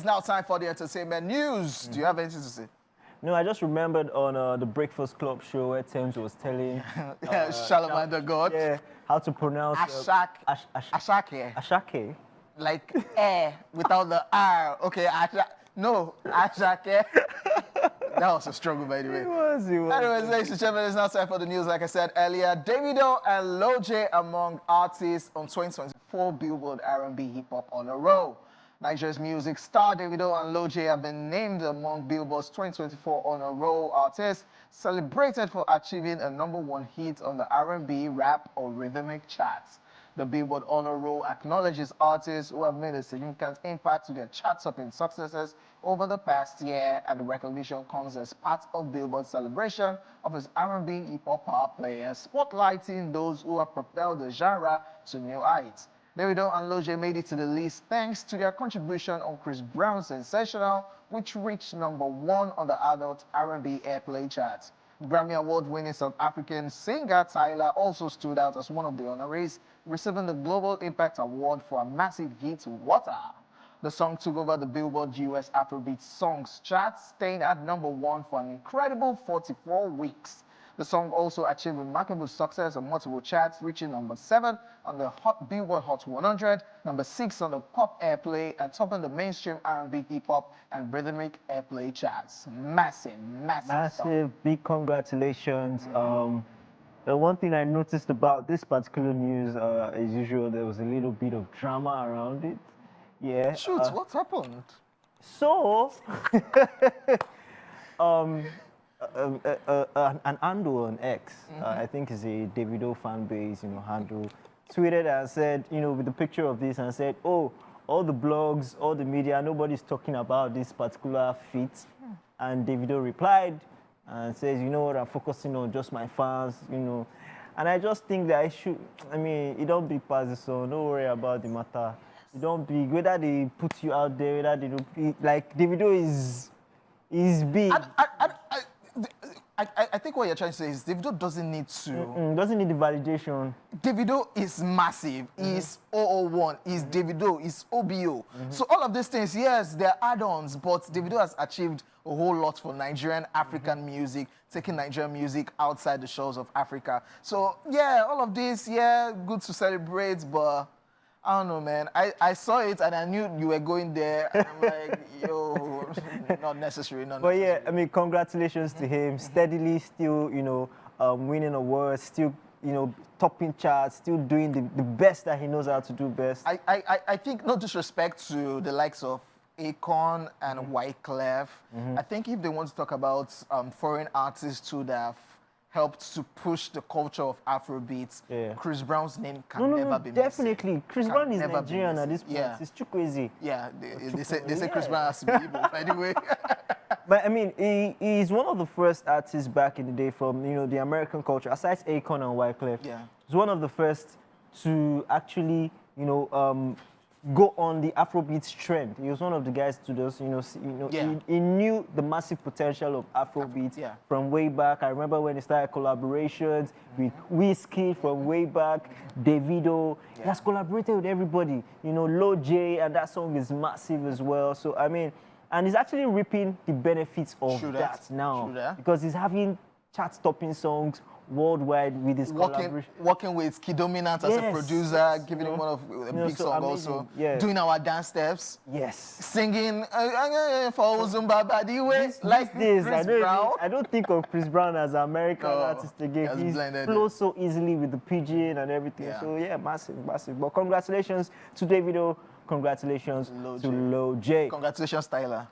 it's now time for the entertainment news. Do you have anything to say? No, I just remembered on the Breakfast Club show where Thames was telling Charlemagne the God. Yeah, how to pronounce Ashake. Ashake. Like without the R. Okay, Ashake. That was a struggle, by the way. It was. Anyways, ladies and gentlemen, it's now time for the news. Like I said earlier, Davido and Lojay among artists on 2024 Billboard R&B Hip Hop on a roll. Nigeria's music star Davido and Lojay have been named among Billboard's 2024 on a roll artists, celebrated for achieving a #1 hit on the R&B, rap, or rhythmic charts. The Billboard Honor Roll acknowledges artists who have made a significant impact to their chart-topping successes over the past year, and the recognition comes as part of Billboard's celebration of its R&B hip-hop power players, spotlighting those who have propelled the genre to new heights. Davido and Lojay made it to the list thanks to their contribution on Chris Brown's Sensational, which reached #1 on the adult R&B airplay charts. Grammy Award-winning South African singer Tyler also stood out as one of the honorees, receiving the Global Impact Award for a massive hit, Water. The song took over the Billboard US Afrobeats Songs chart, staying at #1 for an incredible 44 weeks. The song also achieved remarkable success on multiple charts, reaching #7 on the Billboard Hot 100, #6 on the Pop Airplay, and topping the mainstream R&B, hip-hop, and rhythmic airplay charts. Massive song. Big congratulations. The one thing I noticed about this particular news, as usual, there was a little bit of drama around it. Yeah. Shoot, what happened? So, an handle on X, I think is a Davido fan base, handle, tweeted and said, with the picture of this, and said, oh, all the blogs, all the media, nobody's talking about this particular feat. And Davido replied and says, you know what, I'm focusing on just my fans, And I just think that it don't be past the song, don't worry about the matter. It don't be, whether they put you out there, whether they don't, like, Davido is big. I think what you're trying to say is Davido doesn't need to. Doesn't need the validation. Davido is massive. He's 001. He's Davido. He's OBO. So all of these things, yes, they're add-ons, but Davido has achieved a whole lot for Nigerian African music, taking Nigerian music outside the shores of Africa. So yeah, all of this, yeah, good to celebrate, but I don't know, man. I saw it and I knew you were going there. And I'm like, yo, not necessary. But yeah, congratulations to him. Steadily still, winning awards, still, topping charts, still doing the best that he knows how to do best. I think, no disrespect to the likes of Akon and Wyclef. I think if they want to talk about foreign artists too that have helped to push the culture of Afrobeats, Chris Brown's name can never be missing. Definitely. Chris Brown is Nigerian at this point. Yeah. It's too crazy. Yeah, they say Chris Brown has to be Igbo, by the way. But he's one of the first artists back in the day from, the American culture, aside Akon and Wyclef. Yeah. He's one of the first to actually, go on the Afrobeats trend. He was one of the guys to just, he knew the massive potential of Afrobeats from way back. I remember when he started collaborations with Whiskey from way back, Davido. He has collaborated with everybody. Lojay, and that song is massive as well. So, and he's actually reaping the benefits of that now. Because he's having chart-topping songs worldwide with his collaboration. Working with Kid Dominant as a producer, giving him one of a big song also. Yeah. Doing our dance steps. Yes. Singing for Zumba Badiwe. Like this. I don't think of Chris Brown as an American artist again. He flows so easily with the pidgin and everything. Yeah. So yeah, massive. But congratulations to Davido. Congratulations to Lojay. Congratulations, Tyler.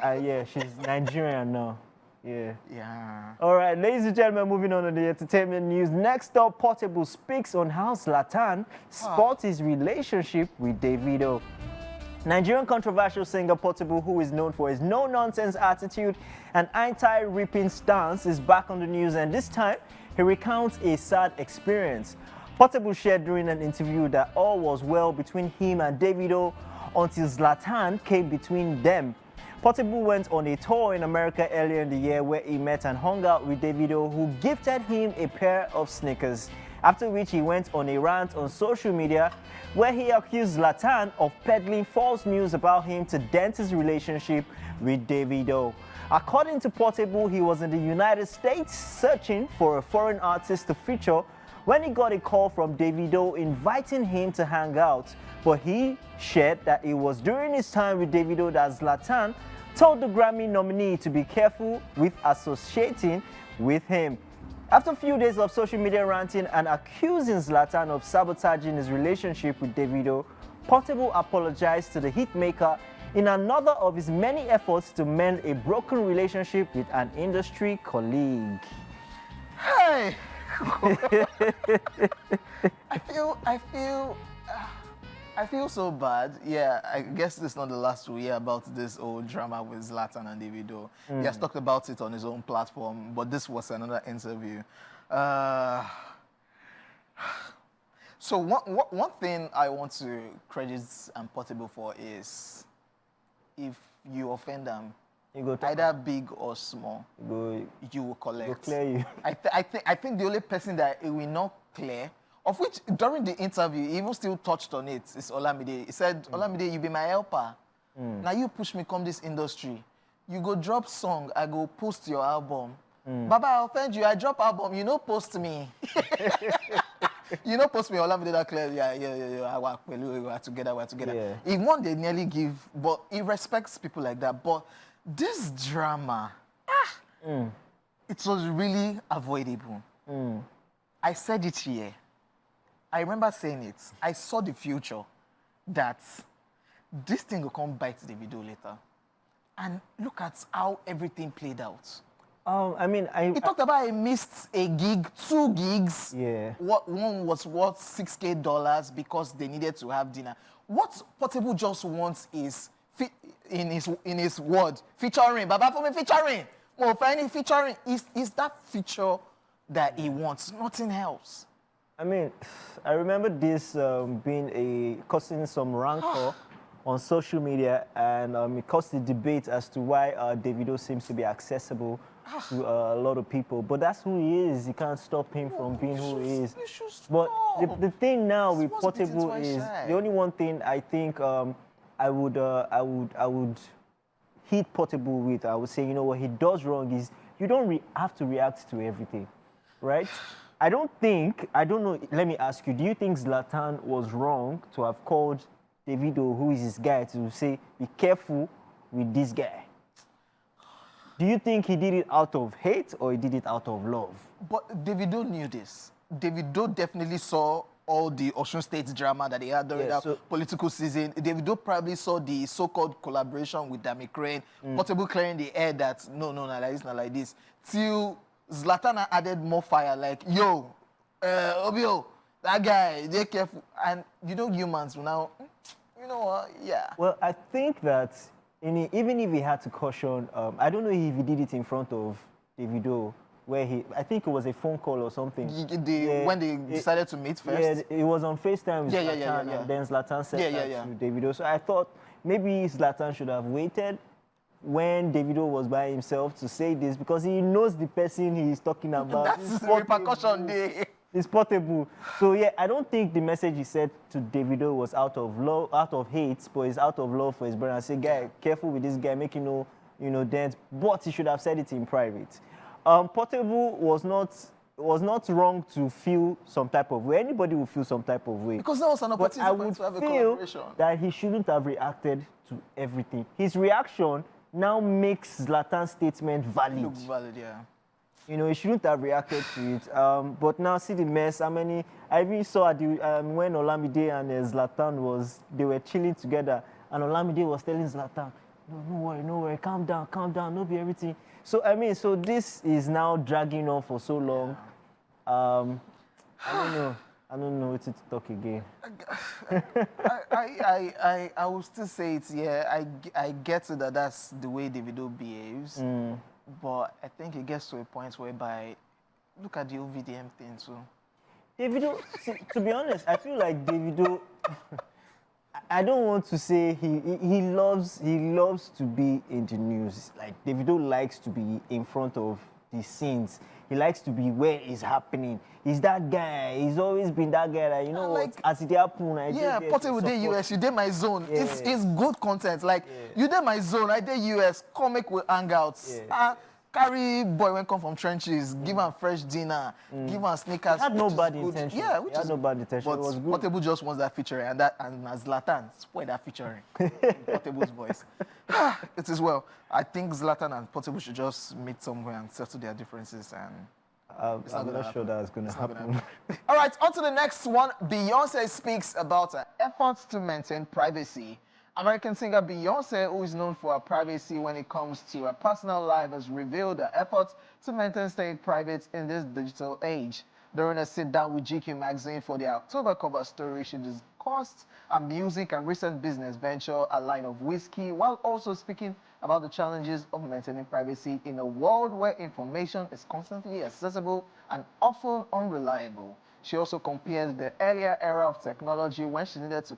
Yeah, she's Nigerian now. Yeah. All right, ladies and gentlemen, moving on to the entertainment news. Next up, Portable speaks on how Zlatan spots his relationship with Davido. Nigerian controversial singer Portable, who is known for his no-nonsense attitude and anti-ripping stance, is back on the news, and this time he recounts a sad experience. Portable shared during an interview that all was well between him and Davido until Zlatan came between them. Portable went on a tour in America earlier in the year where he met and hung out with Davido, who gifted him a pair of sneakers. after which he went on a rant on social media where he accused Zlatan of peddling false news about him to dent his relationship with Davido. According to Portable, he was in the United States searching for a foreign artist to feature when he got a call from Davido inviting him to hang out. But he shared that it was during his time with Davido that Zlatan told the Grammy nominee to be careful with associating with him. After a few days of social media ranting and accusing Zlatan of sabotaging his relationship with Davido, Portable apologized to the hitmaker in another of his many efforts to mend a broken relationship with an industry colleague. Hey! I feel so bad. Yeah, I guess this is not the last we hear about this old drama with Zlatan and Davido. He has talked about it on his own platform, but this was another interview. So one thing I want to credit Portable for is if you offend them, either big or small, you will collect. Go clear you. I think the only person that it will not clear, of which during the interview, he even still touched on it, is Olamide. He said, Olamide, you be my helper. Now you push me come this industry. You go drop song, I go post your album. Baba, I offend you, I drop album, you no post me. You know, post me, Olamide that clear, yeah, we're together. Yeah. He one they nearly give, but he respects people like that. But this drama, it was really avoidable. I said it here. I remember saying it. I saw the future that this thing will come bite the video later. And look at how everything played out. He talked about he missed a gig, 2 gigs. Yeah. One was worth $6,000 because they needed to have dinner. What Portable just wants is, in his word, featuring. Baba for me featuring. Well, for any featuring, is that feature that he wants, nothing else. I remember this causing some rancor on social media, and it caused a debate as to why Davido seems to be accessible to a lot of people. But that's who he is. You can't stop him from being who he is. But the thing now with Portable is the only one thing I think I would hit Portable with. I would say, you know what he does wrong is you don't have to react to everything, right? I don't know, let me ask you, do you think Zlatan was wrong to have called Davido, who is his guy, to say, be careful with this guy? Do you think he did it out of hate or he did it out of love? But Davido knew this. Davido definitely saw all the Osun State drama that they had during that political season. Davido probably saw the so-called collaboration with Dami Crane, Portable clearing the air that, no, not like this, not like this. Till Zlatan added more fire, like, yo, Obio, that guy, they careful. And you know humans will now, you know what, yeah. Well, I think that even if he had to caution, I don't know if he did it in front of Davido, where I think it was a phone call or something. When they decided to meet first? Yeah, it was on FaceTime with Zlatan, and then Zlatan said that to Davido. So I thought maybe Zlatan should have waited when Davido was by himself to say this, because he knows the person he is talking about. That's the repercussion day. It's Portable. So yeah, I don't think the message he said to Davido was out of love, out of hate, but it's out of love for his brother. I say, guy, careful with this guy, make you know, dent. But he should have said it in private. Portable was not wrong to feel some type of way. Anybody will feel some type of way. Because that was an opportunity to have a collaboration. That he shouldn't have reacted to everything. His reaction now makes Zlatan's statement valid. Look valid, yeah. You know, he shouldn't have reacted to it. But now see the mess. I even saw when Olamide and Zlatan they were chilling together, and Olamide was telling Zlatan, no worry, calm down, no be everything. So so this is now dragging on for so long. I don't know what to talk again. I will still say it, yeah. I get it that that's the way Davido behaves. But I think it gets to a point whereby, look at the OVDM thing too. Davido, to be honest, I feel like Davido, I don't want to say he loves to be in the news. Like Davido likes to be in front of the scenes. He likes to be where it's happening. He's that guy. He's always been that guy that, you know like, what, as it happen, I yeah, did Portable Day US, you did my zone. Yeah. It's good content. Like, you did my zone, I did US, comic with hangouts. Yeah. Carry boy when come from trenches, give him fresh dinner, give him sneakers. He had no which is bad good. intention. Yeah, He which had is no bad intention. But It was good. Portable just wants that featuring, and Zlatan spoil that featuring. Portable's voice. It is well. I think Zlatan and Portable should just meet somewhere and settle their differences. And I'm not sure that's going to happen. all right, on to the next one. Beyonce speaks about her efforts to maintain privacy. American singer Beyonce, who is known for her privacy when it comes to her personal life, has revealed her efforts to maintain staying private in this digital age. During a sit-down with GQ magazine for the October cover story, she discussed her music and recent business venture, a line of whiskey, while also speaking about the challenges of maintaining privacy in a world where information is constantly accessible and often unreliable. She also compared the earlier era of technology when she needed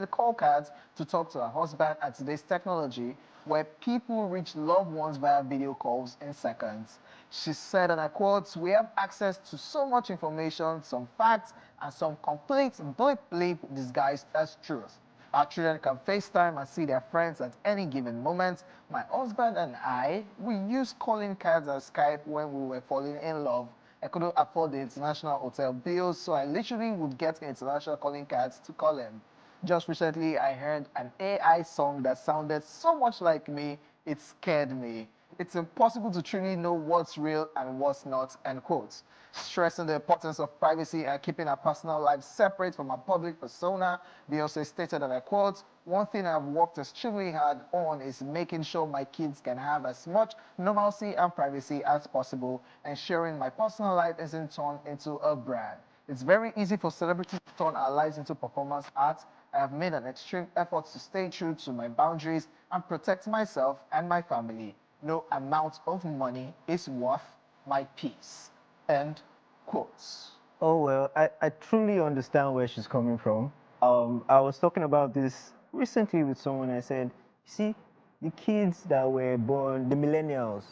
call cards to talk to her husband and today's technology where people reach loved ones via video calls in seconds. She said, and I quote, "We have access to so much information, some facts, and some complete bleep disguised as truth. Our children can FaceTime and see their friends at any given moment. My husband and I, we use calling cards and Skype when we were falling in love. I couldn't afford the international hotel bills, so I literally would get international calling cards to call him. Just recently, I heard an AI song that sounded so much like me, it scared me. It's impossible to truly know what's real and what's not," end quote. Stressing the importance of privacy and keeping our personal life separate from our public persona, Beyonce stated, and I quote, "One thing I've worked extremely hard on is making sure my kids can have as much normalcy and privacy as possible, ensuring my personal life isn't turned into a brand. It's very easy for celebrities to turn our lives into performance art. I have made an extreme effort to stay true to my boundaries and protect myself and my family. No amount of money is worth my peace," end quotes. Oh, well, I truly understand where she's coming from. I was talking about this recently with someone. I said, you see, the kids that were born, the millennials,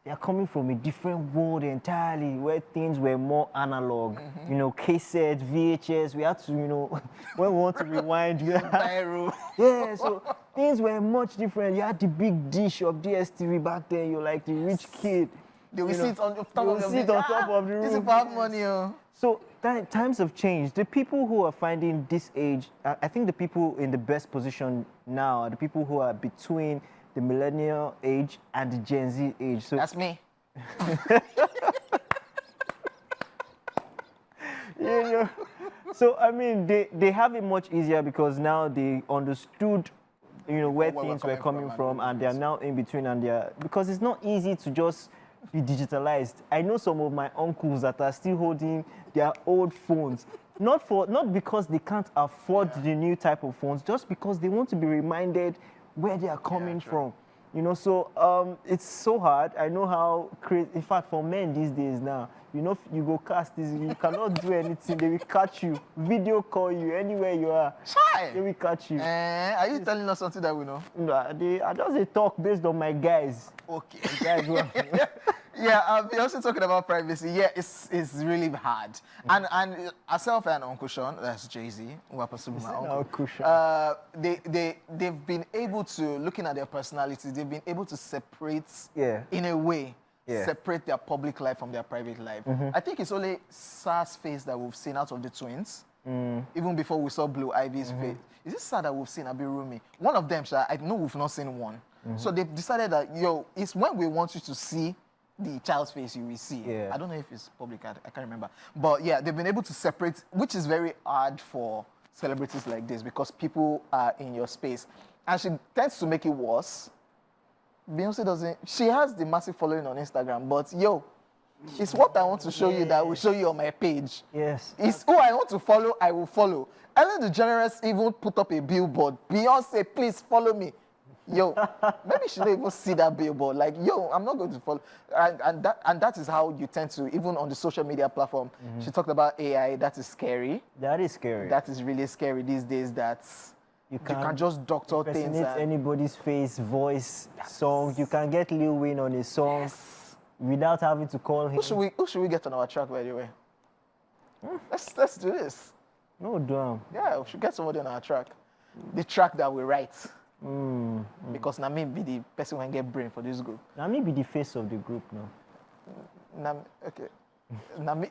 they are coming from a different world entirely where things were more analog. You know, cassettes, VHS, we had to, you know, when we want to rewind, we had, yeah, so things were much different. You had the big dish of DSTV back then. You're like the rich kid. They will sit on top of the sit on top of the This is roof. about money, oh. So times have changed. The people who are finding this age, I think the people in the best position now are the people who are between the millennial age and the Gen Z age. So That's me. yeah. So I mean, they have it much easier because now they understood, you know, where things were coming from, and they are now in between, and because it's not easy to just be digitalized. I know some of my uncles that are still holding their old phones, not because they can't afford the new type of phones, just because they want to be reminded where they are coming from. You know, so it's so hard. I know how crazy. In fact, for men these days now, you know, you go cast this, you cannot do anything. They will catch you, video call you anywhere you are. Chai! They will catch you. Are you telling us something that we know? No, I just a talk based on my guys. Okay. Guys who are, Yeah, we're also talking about privacy. Yeah, it's really hard. And myself and Uncle Sean, that's Jay-Z, who happens to be my uncle. Uncle Sean. They've been able to, looking at their personalities, they've been able to separate, Yeah. in a way, Yeah. separate their public life from their private life. I think it's only Sar's face that we've seen out of the twins. Even before we saw Blue Ivy's face. Is it Sar that we've seen Abi Rumi? One of them, I know we've not seen one. So they've decided that, yo, it's when we want you to see the child's face, you will see. Yeah. I don't know if it's public, I can't remember. But yeah, they've been able to separate, which is very hard for celebrities like this because people are in your space. And she tends to make it worse. Beyonce doesn't, she has the massive following on Instagram, but yo, it's what I want to show you that I will show you on my page. Yes. It's who I want to follow, I will follow. Ellen DeGeneres even put up a billboard. Beyonce, please follow me. Yo, maybe she don't even see that billboard. Like, yo, I'm not going to follow. And that is how you tend to, even on the social media platform. She talked about AI. That is scary. That is scary. That is really scary these days. That you can just doctor things. Impersonate anybody's face, voice, song. You can get Lil Wayne on a song. Yes. without having to call him. Who should we get on our track, by the way? Let's do this. No damn. Yeah, we should get somebody on our track. The track that we write. Because now me be the person who get brain for this group. Now me be the face of the group now. Okay. Now me.